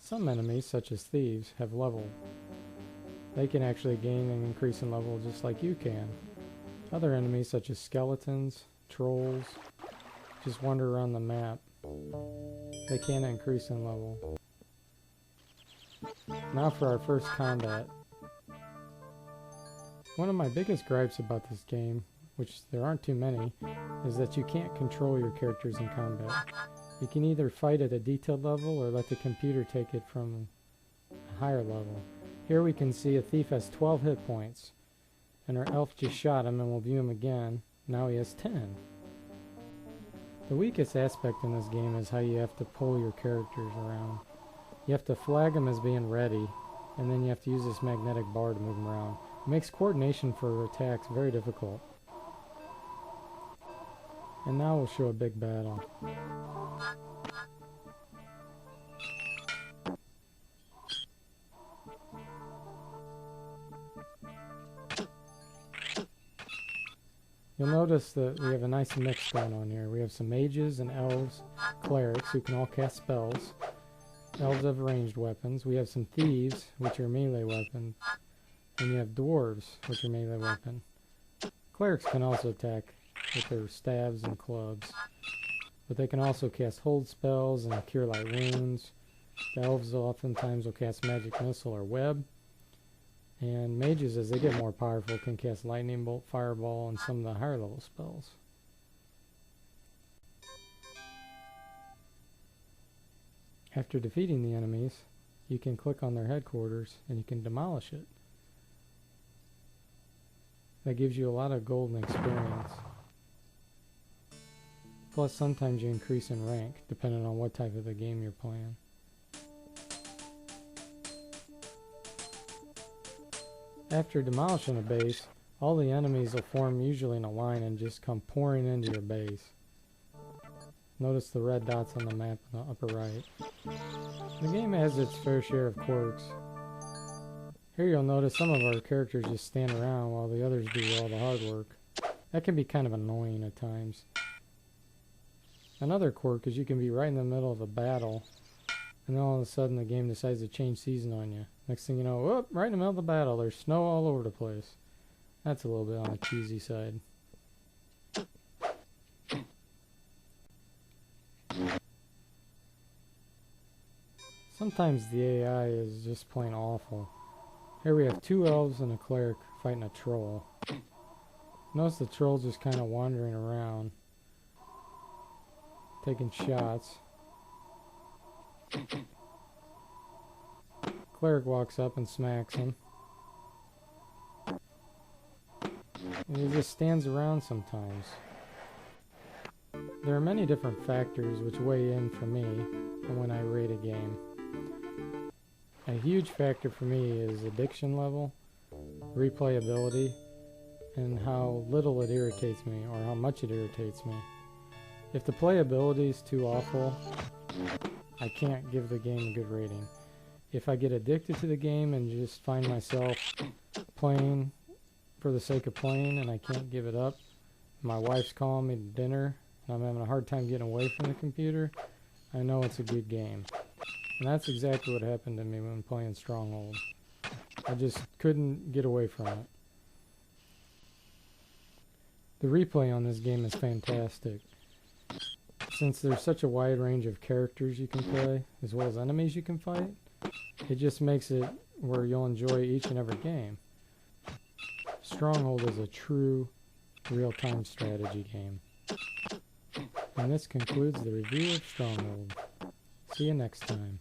Some enemies, such as thieves, have level. They can actually gain and increase in level just like you can. Other enemies, such as skeletons, trolls, just wander around the map. They can't increase in level. Now for our first combat. One of my biggest gripes about this game, which there aren't too many, is that you can't control your characters in combat. You can either fight at a detailed level or let the computer take it from a higher level. Here we can see a thief has 12 hit points, and our elf just shot him, and we'll view him again. Now he has 10. The weakest aspect in this game is how you have to pull your characters around. You have to flag them as being ready, and then you have to use this magnetic bar to move them around. It makes coordination for attacks very difficult. And now we'll show a big battle. You'll notice that we have a nice mix going on here. We have some mages and elves, clerics who can all cast spells. Elves have ranged weapons. We have some thieves, which are melee weapons. And you have dwarves, which are melee weapons. Clerics can also attack with their staves and clubs. But they can also cast hold spells and cure light wounds. The elves oftentimes will cast magic missile or web. And mages, as they get more powerful, can cast lightning bolt, fireball, and some of the higher level spells. After defeating the enemies, you can click on their headquarters and you can demolish it. That gives you a lot of golden experience. Plus, sometimes you increase in rank, depending on what type of the game you're playing. After demolishing a base, all the enemies will form usually in a line and just come pouring into your base. Notice the red dots on the map in the upper right. The game has its fair share of quirks. Here you'll notice some of our characters just stand around while the others do all the hard work. That can be kind of annoying at times. Another quirk is you can be right in the middle of a battle, and then all of a sudden the game decides to change season on you. Next thing you know, whoop, right in the middle of the battle, there's snow all over the place. That's a little bit on the cheesy side. Sometimes the AI is just plain awful. Here we have two elves and a cleric fighting a troll. Notice the troll's just kind of wandering around, taking shots. Cleric walks up and smacks him. And he just stands around sometimes. There are many different factors which weigh in for me when I rate a game. A huge factor for me is addiction level, replayability, and how little it irritates me or how much it irritates me. If the playability is too awful, I can't give the game a good rating. If I get addicted to the game and just find myself playing for the sake of playing and I can't give it up, my wife's calling me to dinner and I'm having a hard time getting away from the computer, I know it's a good game. And that's exactly what happened to me when playing Stronghold. I just couldn't get away from it. The replay on this game is fantastic. Since there's such a wide range of characters you can play, as well as enemies you can fight, it just makes it where you'll enjoy each and every game. Stronghold is a true real-time strategy game. And this concludes the review of Stronghold. See you next time.